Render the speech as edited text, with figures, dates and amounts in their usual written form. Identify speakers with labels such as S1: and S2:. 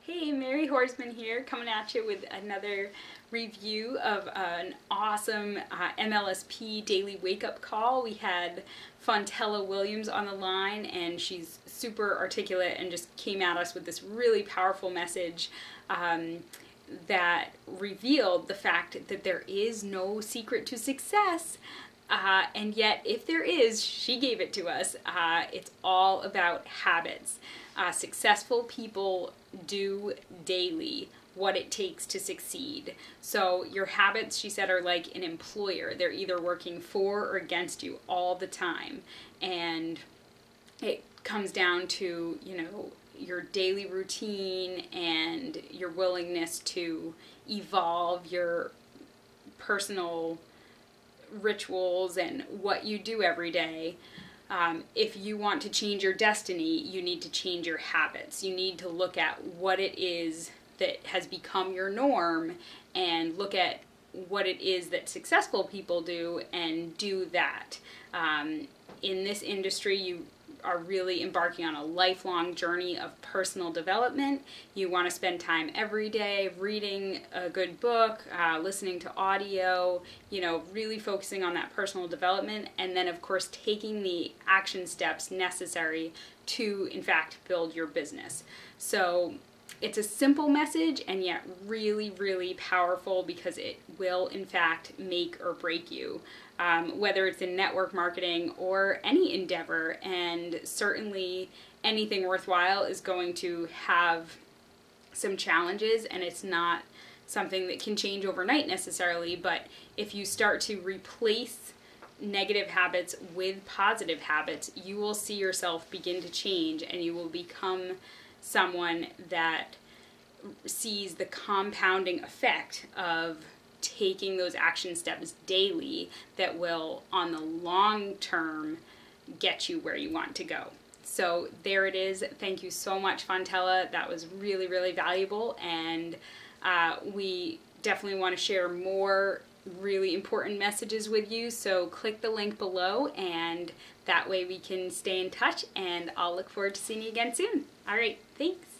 S1: Hey, Mary Horsman here, coming at you with another review of an awesome MLSP daily wake-up call. We had Fontella Williams on the line, and she's super articulate and just came at us with this really powerful message that revealed the fact that there is no secret to success. And yet, if there is, she gave it to us. It's all about habits. Successful people do daily what it takes to succeed. So your habits, she said, are like an employer. They're either working for or against you all the time. And it comes down to, your daily routine and your willingness to evolve your personal rituals and what you do every day. If you want to change your destiny, you need to change your habits. You need to look at what it is that has become your norm and look at what it is that successful people do and do that. In this industry, you are really embarking on a lifelong journey of personal development. You want to spend time every day reading a good book, listening to audio, really focusing on that personal development, and then of course taking the action steps necessary to in fact build your business. So it's a simple message and yet really, really powerful because it will in fact make or break you. Whether it's in network marketing or any endeavor, and certainly anything worthwhile is going to have some challenges, and it's not something that can change overnight necessarily, but if you start to replace negative habits with positive habits, you will see yourself begin to change and you will become someone that sees the compounding effect of taking those action steps daily that will, on the long term, get you where you want to go. So there it is. Thank you so much, Fontella. That was really, really valuable, and we definitely want to share more really important messages with you, so click the link below and that way we can stay in touch, and I'll look forward to seeing you again soon. All right, thanks.